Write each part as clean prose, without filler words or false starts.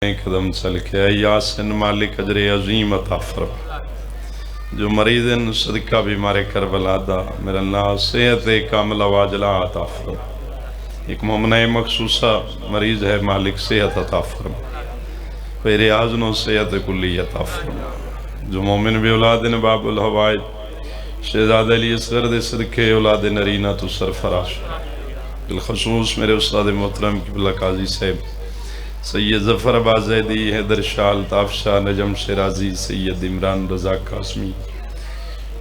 قدم چل کے اے یاسن مالک اجر عظیم عطا فرما، جو مریضن صدقہ بیمار کربلا دا میرا اللہ صحت کاملہ واجلہ عطا فرما۔ ایک مومنہ مخصوصہ مریض ہے، مالک صحت عطا فرما، پیر آزن و صحت کلی عطا فرما۔ جو مومن بھی اولادن باب الحوائج شہزاد علی اصغر دے صدقے اولاد نرینہ تو سرفراش، بالخصوص میرے استاد محترم قبلہ قاضی صاحب سید ظفر عباس زیدی، حیدر شاہ الطاف شاہ، نجم شیرازی، سید عمران رضا قاسمی،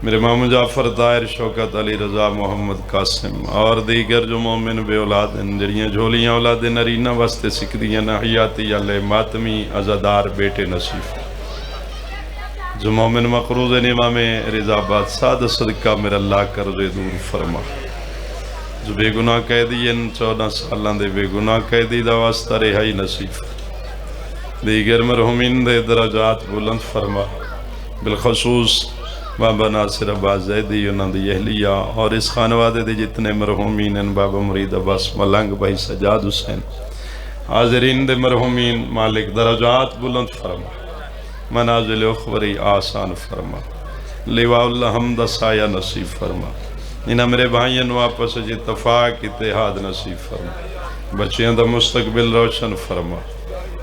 میرے مامو جعفر طاہر، شوکت علی رضا، محمد قاسم اور دیگر جو مومن بے اولاد ہیں، جڑیاں جھولیاں اولاد نرینہ واسطے سکھدیاں نحیاتی علیہ ماتمی عزادار بیٹے نصیف، جو مومن مقروض امام رضا باد سادہ صدقہ میرا اللہ قرض دور فرما، جو بے گناہ قیدی ان 14 سالان دے بے گناہ قیدی دا واسطہ رہائی نصیب، دیگر مرحومین دے درجات بلند فرما، بالخصوص بابا ناصر عباس زیدی انہاں دی اہلیہ اور اس خانوادے دے جتنے مرحومین ہیں، بابا مرید عباس ملنگ بھائی سجاد حسین، حاضرین دے مرحومین، مالک درجات بلند فرما، منازل اخوری آسان فرما، لواء اللہ حمد سایہ نصیب فرما، انہاں میرے بھائین واپس جی اتفاق اتحاد نصیب فرما، بچیاں دا مستقبل روشن فرما،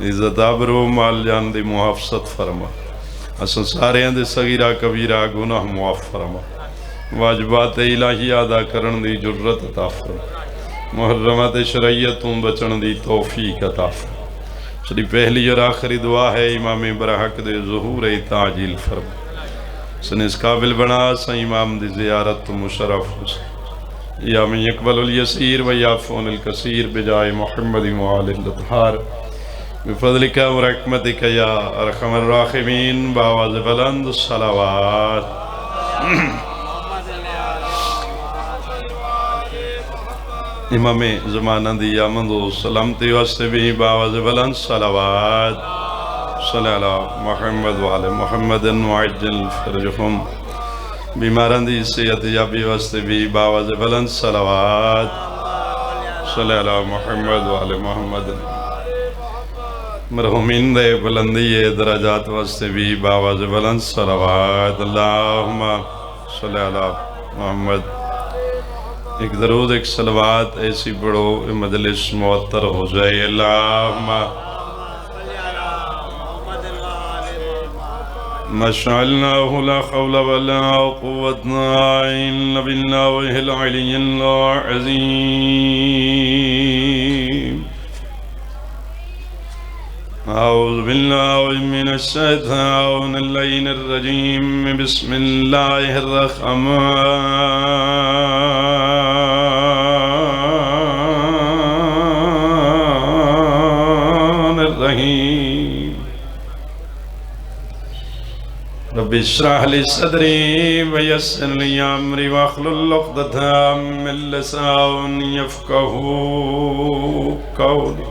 عزت آبرو مال جان دی محافظت فرما، اسن سارے دے صغیرہ کبیرہ گناہ معاف فرما، واجبات الہی ادا کرن دی جرت عطا فرما، محرمات شرعیتوں بچن دی توفیق عطا فرما۔ چلی پہلی اور آخری دعا ہے امام برحق دے ظہور تعجیل فرما، سن اس قابل بنا سا امام دی زیارت مشرف حسین، یا من یقبل الیسیر و یافون الکثیر بجائے محمد وآلہ الاطہار بفضلک و رحمتک یا ارحم الراحمین، باواز بلند صلوات۔ امام زمانہ دی آمد و سلامتی واسطے بھی باواز بلند صلوات، صلی اللہ محمد وآلہ محمد وعجل فرجہم، بیماران دی صحت یابی واسطے بھی باواز بلند صلوات، صلی اللہ محمد وآلہ محمد، مرحومین دے بلندی درجات واسطے بھی باواز بلند صلوات، اللہم صلی اللہ محمد۔ ایک درود ایک صلوات ایسی پڑھو مجلس معطر ہو جائے، اللہم ما شاء الله لا حول ولا قوة إلا بالله العلي العظيم، أعوذ بالله من الشيطان اللعين الرجيم، بسم الله الرحمن الرحيم، رب اشرح لي صدري ويسر لي امري واحلل عقدة من لساني يفقهوا قولي،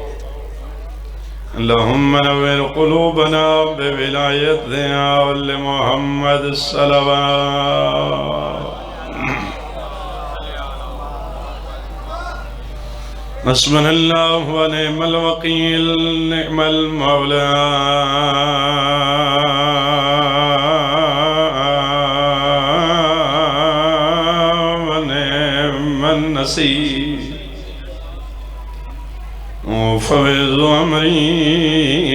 اللهم نور قلوبنا بولايتها ولمحمد الصلوات، حسبنا الله ونعم الوكيل، نعم المولى وفوض أمري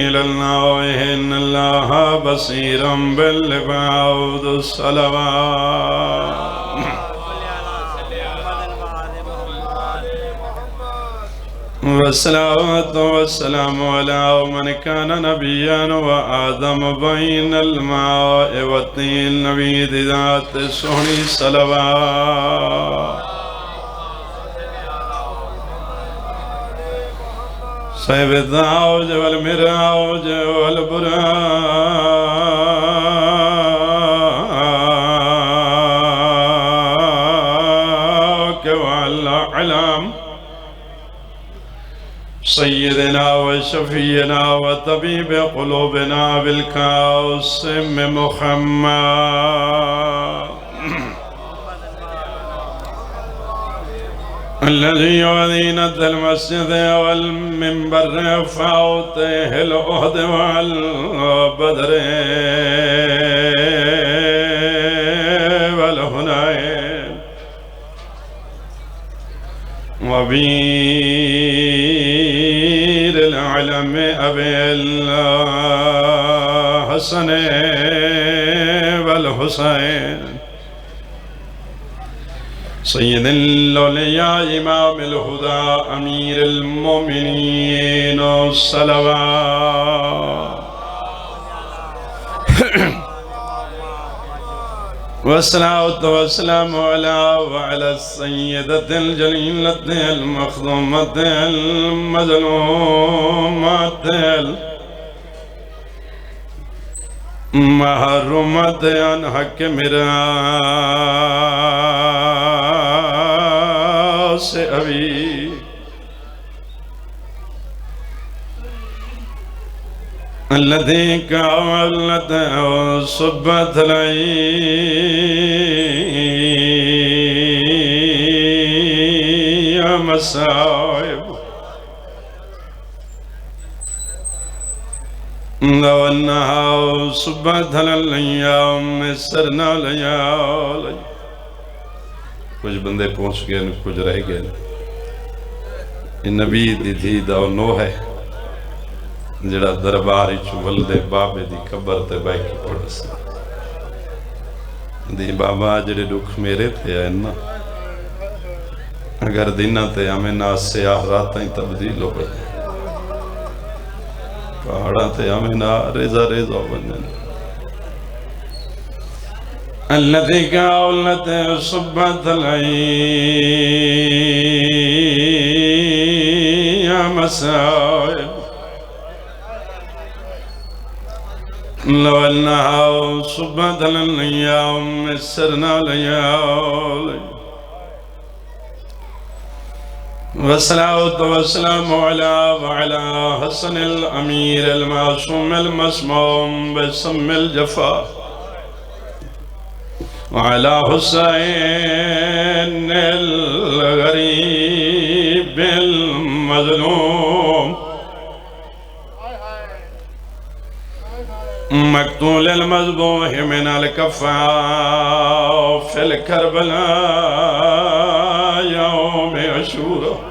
إلى الله إن الله بصير بالعباد، الصلوات، والصلاة والسلام على من كان نبيا وآدم بين الماء والطين، نبي ذات الصهر، صلوات، صاحب الدعوج والمراوج والبراك والأعلام، سيدنا وشفينا وطبيب قلوبنا بالقاسم محمد، الذي يؤذينة المسجد والمنبر فأوته الأهد والبدر والهنين وبير العلم أبي الحسن والحسين سيد الأولياء إمام الهدى أمير المؤمنين الصلوات والصلاة والسلام وعلى السيدة الجليلة المخدومة المظلومة محرومة عن حق میراث أبي الذي كاملت صبت لي مصائب لو أنها صبت لي سرنا لي کچھ بندے پہنچ گئے کچھ رہ گئے یہ نبی دی دھی دا نو ہے جڑا درباری چولدے بابے دی قبر تے بائی کی پڑھ سے دی بابا جڑے دکھ میرے تھے اینا اگر دینہ تے ہمیں ناس سے آہراتیں تبدیل ہو گئے پہاڑا تے ہمیں نا ریزہ ہو بننے الذي قولت صبت لي مصائب لو أنها صبت لي سرنا لي والصلاة والسلام وعلى حسن الأمير المعصوم المسموم بسم الجفا وعلى حسين الغريب المظلوم مقتول المذبوح من الكفاء في الكربلاء يوم عاشوراء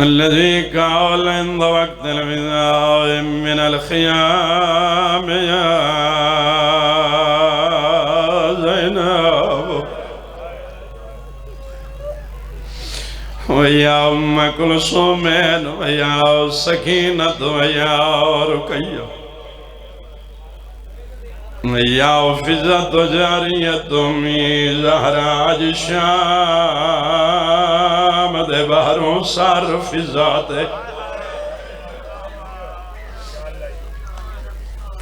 الذي قال عند وقت الوداع من الخيام يا زينب ويا أم كلثوم ويا سكينة ويا رقية ويا فزة جارية من زهراء الشام دے بہروں سار فضات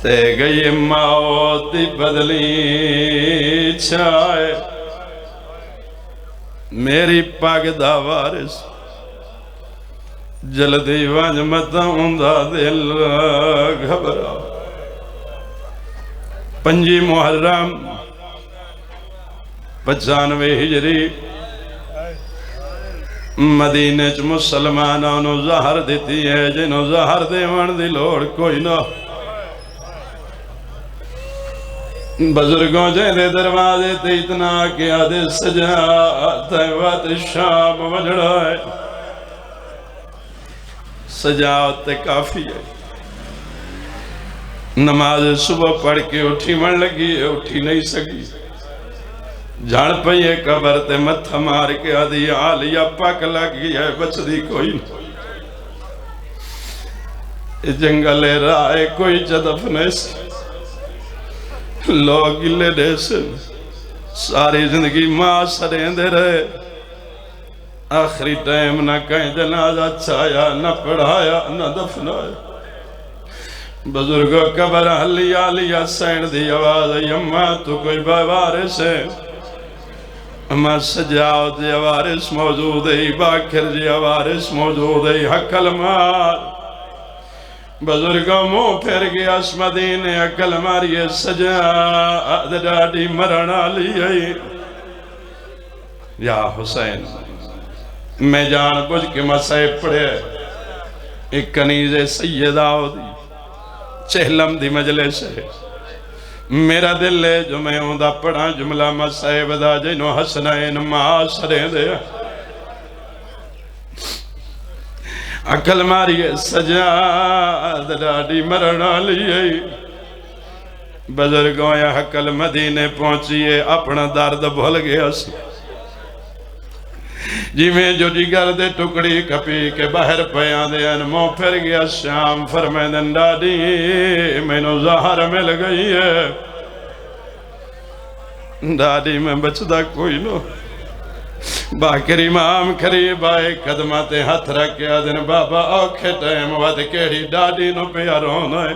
تے گئی موت بدلی چھائے میری پاک دا وارث جلدی وانج متا ہوندا دل گھبرا 5 محرم 95 ہجری مدینہ چ مسلمانوں نو زہر دیتی ہے جنہوں زہر دیوان دی لوڑ کوئی نہ بزرگوں جہدے دروازے تے اتنا کہ آدھے سجاعت وقت شام وجڑا ہے سجاعت تے کافی ہے نماز صبح پڑھ کے اٹھی من لگی ہے اٹھی نہیں سکی جھاڑ پئیے قبر تے متھا مار کے آدھی آلیا پاک لگی ہے بچ دی کوئی جنگل رائے کوئی جدف نہیں سی لوگ گلے دے سے ساری زندگی ماں سرین دے رہے آخری ٹائم نہ کہیں جنازہ چھایا نہ پڑھایا نہ دفنایا بزرگوں قبر حلیا لیا سین دی آواز اماں تو کوئی وارث ہے اماں سجاؤ دی وارث موجود ہے باکر جی وارث موجود ہے حق المال بزرگوں منہ پھر گیا اس مدینے عقل ماری سجاد ڈاڈی مرنا لی یا حسین میں جان بجھ کے مسائب پڑھے ایک کنیز سیدہ ہو دی چہلم دی مجلس ہے میرا دل ہے جو میں ہوں دا پڑھا جملہ مسائب دا جنو حسنین معاشرے دے عقل ماری سجاد ڈاڈی مرنا لیے بزرگوں یا عقل مدینے پہنچیے اپنا درد بھول گیا سی جی میں جو جگر دے ٹکڑی کپی کے باہر پیان دے انمو پھر گیا شام فرمیدن ڈاڈی میں نو زہر مل گئی ہے ڈاڈی میں بچدا کوئی نو باکر امام قریب آئے قدمات ہاتھ رکھے دن بابا اوکھے ٹائم ود کیڑی ڈاڈی نو پیارون آئے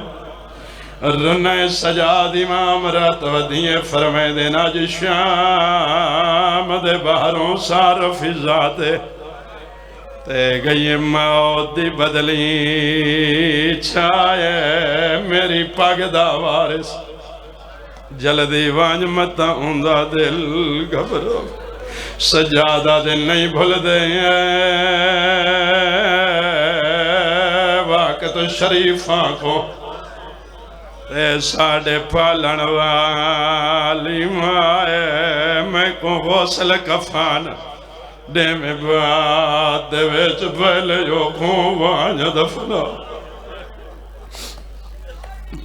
رنائے سجاد امام رات ودیے فرمائے دینا جی شام دے باہروں سار فضا دے تے گئی موت دی بدلی چھائے میری پاگ دا وارث جلدی وانج متا ہوندہ دل گھبرو سجادہ دن نہیں بھول دے وقت شریفاں کو تے ساڑے پالن والی مائے میں کو غسل کفان دے میں بات دے ویچ پہلے جو خون وانج دفنا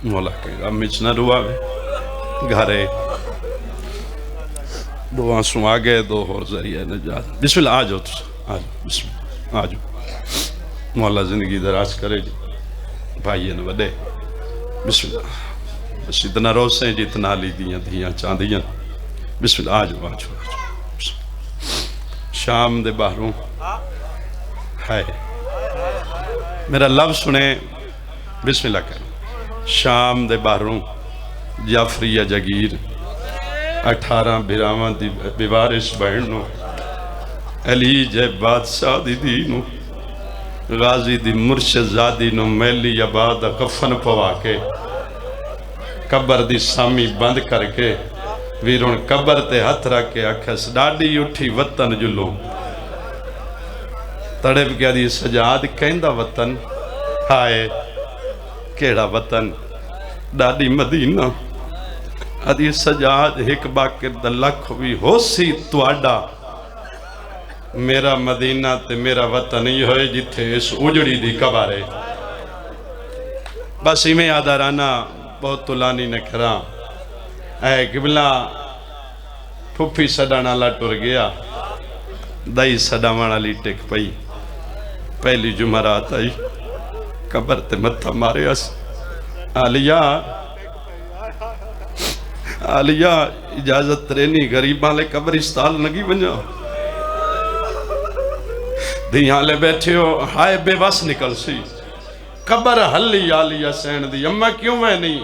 مولا کہیں گا مچنا روا میں گھرے دو آنسوں آگے دو اور ذریعہ نجات بسم اللہ آجو تو آجو بسم اللہ آجو مولا زندگی دراز کرے جی بھائیے نے وڈے بسم اللہ بس اتنا روسیں جی اتنا لی دیاں دیاں چاندیاں بسم اللہ آجو آجو آجو شام دے باہروں ہے میرا لفظ سنے بسم اللہ کریں شام دے باہروں جعفریہ جگیر 18 بیرامان دی بیوارش بہنوں علی جے بادشاہ دی دینوں غازی دی مرشد زادی نو میلی آباد کفن پوا کے قبر دی سامی بند کر کے ویرون قبر تے ہتھ رکھ کے اکھس ڈاڈی اٹھی وطن جلو تڑپ گیا دی سجاد کہندہ وطن ہائے کیڑا وطن ڈاڈی مدینہ ادھی سجاد ایک باکر دلکھ بھی ہو سی توڑا میرا مدینہ تے میرا وطن ہی ہوئے جتھے اس اجڑی دی کبارے بس ہی میں یادہ رانا بہت تلانی نے کرا اے قبلہ پھوپھی سڑانا لا ٹر گیا دائی سڑاوانا لی ٹک پئی پہلی جمعرات آئی قبر تے متھا مارے اس آلیہ اجازت رہنی غریباں لے قبرستان لگی بنجا دیاں لے بیٹھے ہو ہائے بے بس نکل سی قبر حلی آلیہ سین دی اممہ کیوں میں نہیں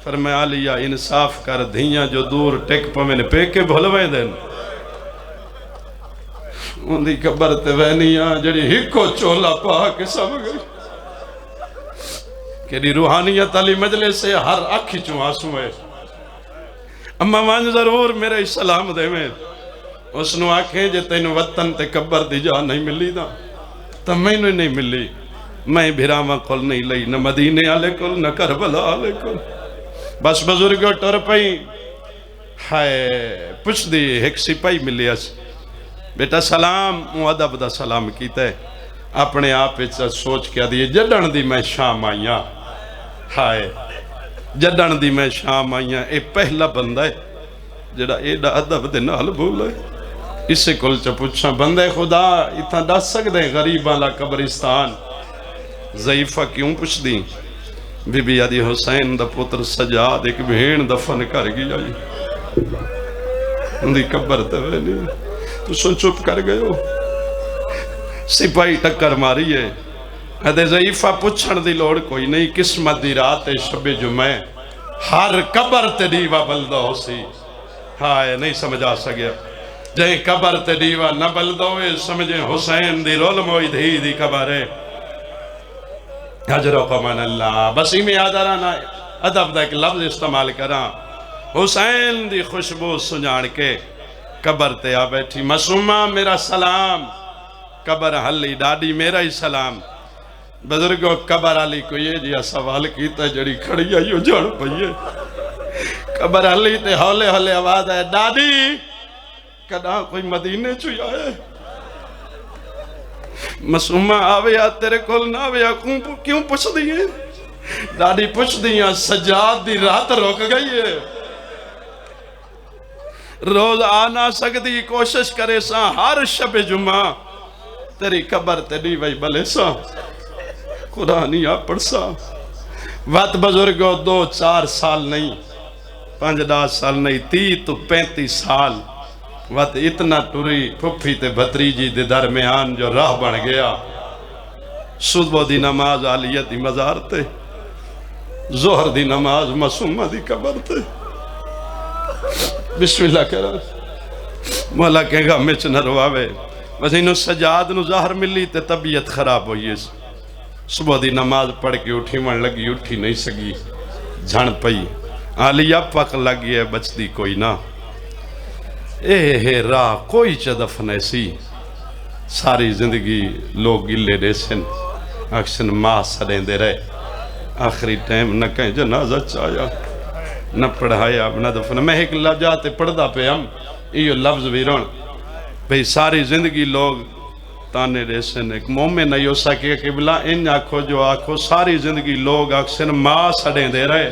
فرمائے آلیہ انصاف کر دیاں جو دور ٹیک پا میں نے پیکے بھولویں دین ان دی قبر تے وینیاں جڑی ہکو چولا پا کے سب گئی کہ دی روحانیت علی مجلے سے ہر آنکھی چوں آنسوں ہے اممہ وان ضرور میرے سلام دے میں اس نو آنکھیں جے تینو وطن تے قبر دی جا نہیں ملی دا تو میں نے نہیں ملی میں بھیراما کل نہیں لئی نہ مدینے آلے کل نہ کربلا آلے کل بس بزرگو ٹر پئی ہائے پچھ دی ایک سپائی ملی اس بیٹا سلام ادب دا سلام کیتا ہے اپنے آپ سوچ کیا دیئے جڈن دی میں شام آئیاں ہائے جڈن دی میں شام آئیاں اے پہلا بندہ ہے جڑا ایڈا ادب دے نال بھول ہے اس سے کل چپوچھا بندے خدا اتنا ڈس سکتے ہیں غریباں لا قبرستان ضعیفہ کیوں پوچھ دی بی بی عدی حسین دا پتر سجاد ایک بھین دفن کر گیا ان دی قبر تے نہیں تو سن چپ کر گئے ہو سپاہی ٹکر ماری ہے ادھے ضعیفہ پوچھن دی لوڑ کوئی نہیں قسمت دی رات شب جمعہ ہر قبر تے دیوہ بلدہ ہو سی ہائے نہیں سمجھا سکیا جائیں قبر تے دیوہ نہ بلدہ ہوئے سمجھیں حسین دی رول موئی دھی دی قبر ہے حجرکم من اللہ. بس میں آدھارانا ادب دا ایک لفظ استعمال کراں. حسین دی خوشبو سنجان کے قبر تے آ بیٹھی. معصومہ میرا سلام. قبر حلی ڈاڈی میرا ہی سلام. بزرگوں قبر علی کو یہ جیا سوال کیتا جڑی کھڑی آئیو جان پئیے. قبر علی تے ہولے ہولے آواز ہے ڈاڈی کداں کوئی مدینے چوئی آئے. معصومہ آویا تیرے کول نہ آویا کیوں پوچھ دیئے. ڈاڈی پوچھ دیئے سجاد دی رات روک گئی ہے. روز آنا سکتی کوشش کرے سا ہر شب جمعہ تیری قبر تے نہیں وئی بلے سا قرآنی آپ پڑھ سا. وقت بزرگوں 2-4 سال نہیں 5-10 سال نہیں 30 تو 35 سال وقت اتنا ٹوری پھپھی تے بھتریجی دے درمیان جو راہ بن گیا. صبح دی نماز عالیہ دی مزار تے ظہر دی نماز معصومہ دی قبر تے. بسم اللہ کرا مولا کہے گا مچ نہ رواوے. بس انہوں سجاد نو ظاہر ملی تے طبیعت خراب ہوئی. صبح دی نماز پڑھ کے اٹھی من لگی اٹھی نہیں سکی جھن پئی. عالیہ پک لگی ہے بچ دی کوئی نہ. اے راہ کوئی چدفن ایسی ساری زندگی لوگ گلے ریسن اکشن ماں سڑیں دے رہے. آخری ٹائم نہ کہیں جنازہ چایا نہ پڑھایا نہ دفن. میں ایک لفظاتے پڑھدا پہ ہم یہ لفظ ویرون بھئی ساری زندگی لوگ تانے ریسن. ایک مومن نہیں ہو سکے کہ بلا ان آنکھو جو آنکھو ساری زندگی لوگ اکشن ماں سڑیں دے رہے.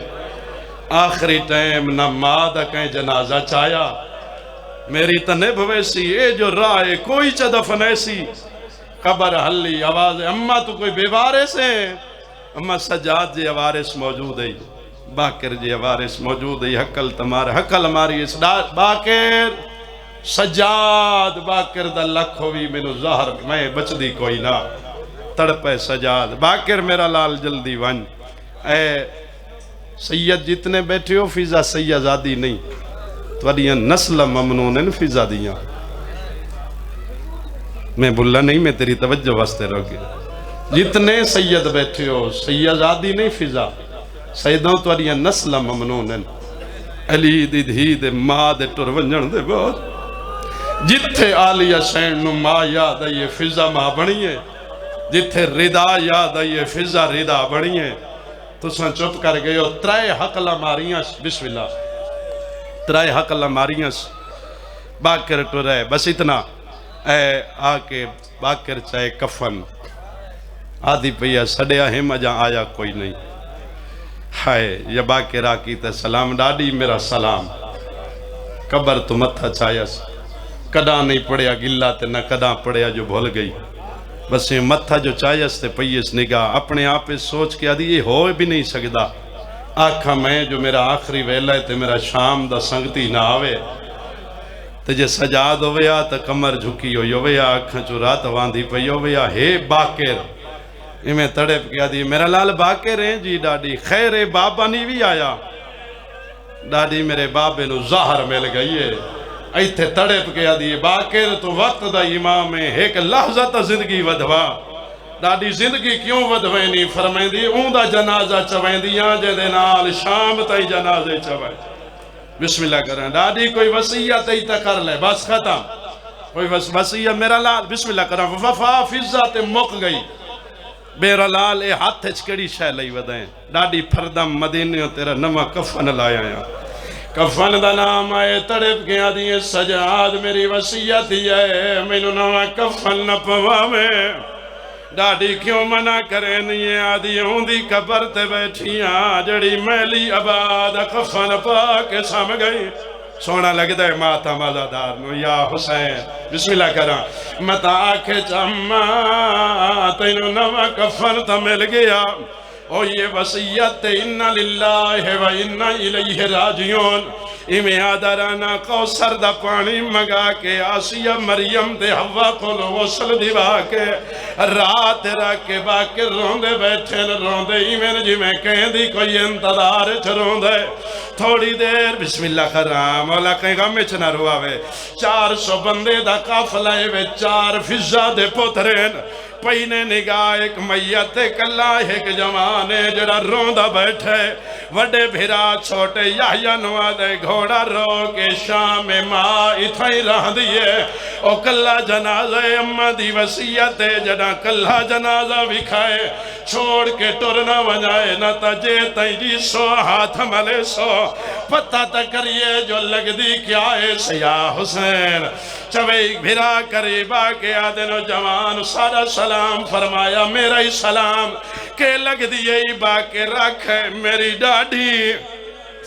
آخری ٹائم نہ ماں دا کہیں جنازہ چایا. میری تنب ویسی اے جو رائے کوئی چا دفن ایسی. قبر حلی آواز اممہ تو کوئی بے وارث ہیں. اممہ سجاد جی وارث موجود ہے. باکر جی وارث موجود ہے. حقل تمہارے حقل ہماری اس باکر سجاد باکر دا لکھ ہوئی منو ظاہر میں بچ دی کوئی نہ تڑپے سجاد. باکر میرا لال جلدی ون. اے سید جتنے بیٹھے ہو فیضا سید زادی نہیں توڑیاں نسل ممنون ہیں فیضا دیاں. میں بھلا نہیں میں تیری توجہ واسطے رو گیا. جتنے سید بیٹھے ہو سید زادی نہیں فیضا سیدوں توڑیاں نسل ممنون ہیں. علی دی دھی دے ماں دے ٹر ونجن دے بعد جتھے آلیہ سین نو ماں یاد آئیے فضا ماں بنی ہے. جتھے ردا یاد آئیے فضا ردا بنی ہے. تو سن چپ کر گئے ہو. ترائے حقلہ ماریاں بسم اللہ ترائے حقلہ ماریاں باکر ٹو رہے. بس اتنا اے آکے باکر چاہے کفن آدھی پیا سڑیا ہم اجا آیا کوئی نہیں. ہائے یا باکر آکی تے سلام ڈاڈی میرا سلام. قبر تو متھا چاہیا کداں نہیں پڑیا گلہ تے نہ کداں پڑیا جو بھول گئی. بس یہ متھا جو چاہیس تے پیس نگاہ اپنے آپ سوچ کے آدھی یہ ہوئے بھی نہیں سکتا. آکھا میں جو میرا آخری ویلہ ہے تے میرا شام دا سنگتی نہ آوے تے جے سجاد ہویا تے کمر جھکی ہویا آکھاں چو رات واندھی پئی ہویا. ہے باکر میں تڑپ کے آدھی میرا لال باکر ہیں جی ڈاڈی. خیر بابا نہیں بھی آیا. ڈاڈی میرے بابے نو ظاہر مل گئی ہے. ایتھے تڑپ کے آدھی باکر تو وقت دا امام ہے ایک لحظہ تا زندگی ودھوا. ڈاڈی زندگی کیوں ودھویں نہیں فرمائیں دی اون دا جنازہ چوائیں دیاں جے دے نال شام تائی جنازے چوائیں. بسم اللہ کریں ڈاڈی کوئی وصیت ہی تا کر لے بس ختم. کوئی وصیت میرا لال بسم اللہ کریں وفا فضا تے مک گئی. میرا لال اے ہاتھ چکڑی شہ لئی ودائیں. ڈاڈی پھردم مدینیوں تیرا نمہ کفن لایا یا کفن دا نام آئے تڑپ گیا دیئے سجاد میری وصیت ہے مینو نمہ کفن نہ پوا میں. ڈاڈی کیوں منع کرے نہیں آدھی ہوں دی قبر تے بیٹھیاں جڑی میلی آباد کفن پا کے سام گئی. سونا لگ دے ماتا مازادار نو یا حسین بسم اللہ کرا متا آکھے چمہ تینو نوہ کفن تا مل گیا. او یہ وصیت انہا للہ و انہا الیہ راجیون. میں آدھرانا کوثر دا پانی مگا کے آسیہ مریم دے ہوا کو غسل دیوا کے رات رکھے باکر روندے بیٹھے روندے میں جی میں کہیں دی کوئی انتظار روندے. تھوڑی دیر بسم اللہ کرام مولا کہیں گا میں چنہ رواوے 400 بندے دا قافلہ وے 4 فضا دے پترین پہنے نگاہ ایک میت کلا ایک جوان ہے جڑا روندہ بیٹھے وڈے بھیرا چھوٹے یحییٰ نوا دے گھوڑا رو کے شام ماں اتھائی رہ دیئے او کلا جنازہ اممہ دی وسیعت ہے جڑا کلا جنازہ بکھائے چھوڑ کے ٹرنا ونجائے نہ تجے تیجی سو ہاتھ ملے سو پتہ تکریے جو لگ دی کیا ہے سیاہ حسین چوئی بھیرا قریبا کے آدن و جوان سارا سلام فرمایا میرا ہی سلام کہ لگ دیئے با کے رکھ میری ڈاڈی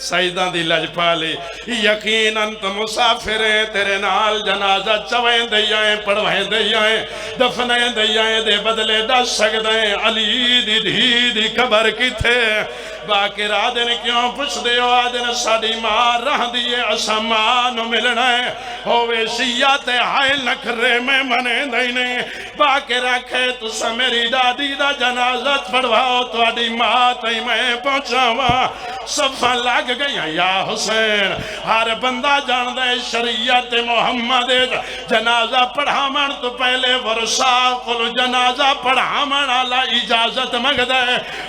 سیدان دی لج پالی یقیناً تو مسافر ہیں تیرے نال جنازہ چویں دیائیں پڑھویں دیائیں دفنیں دیائیں دے بدلے ڈس سکدیں علی دی دھی دی قبر کی تھے باقر آدن کیوں پوچھ دیو آدن ساڑی ماں رہ دیئے اسمان ملنا ہے ہوئے سیات حائل نکھرے میں منے دینے باقر رکھے تو سا میری دادی دا جنازت پڑھواؤ تو آڈی ماں تی میں پہنچاوا صفحہ لگ گیا یا حسین ہر بندہ جان دے شریعت محمد جنازہ پڑھامن تو پہلے ورسا قل جنازہ پڑھامن اللہ اجازت مگ دے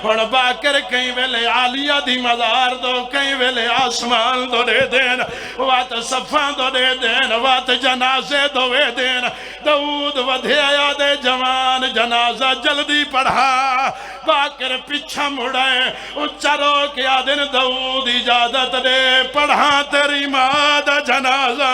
اور باقر کہیں ویلے عالیہ دی مزار دو کہیں ویلے آسمان دو دے دین وات صفان دو دے دین وات جنازے دو دے دین دعود ودھیا دے جوان جنازہ جلدی پڑھا باقر پیچھا مڑے اچھا رو کیا دن دعود اجازت دے پڑھا تیری ماں دا جنازہ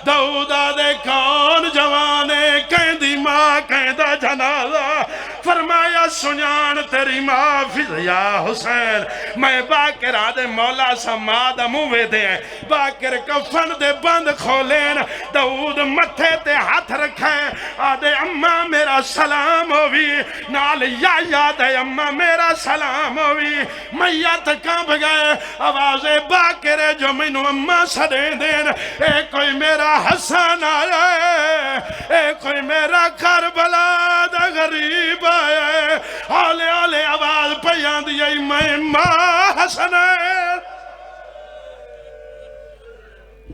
دعودہ دے کون جوانے کہیں دی ماں کہیں دا جنازہ فرمایا سنیان تیری ماں فض یا حسین میں باقر آدھے مولا سا مادہ موے دے باقر کفن دے بند کھولین دعود متھے تے ہاتھ رکھے آدھے اممہ میرا سلام ہوئی نال یا یاد ہے اممہ میرا سلام ہوئی میت کام گئے آواز باقر جو منو اممہ سڑے دین اے کوئی میرا حسن آئے اے کوئی میرا کربلا دا غریب آئے آلے آلے آواز پیان دیئے میں ماں حسن ہے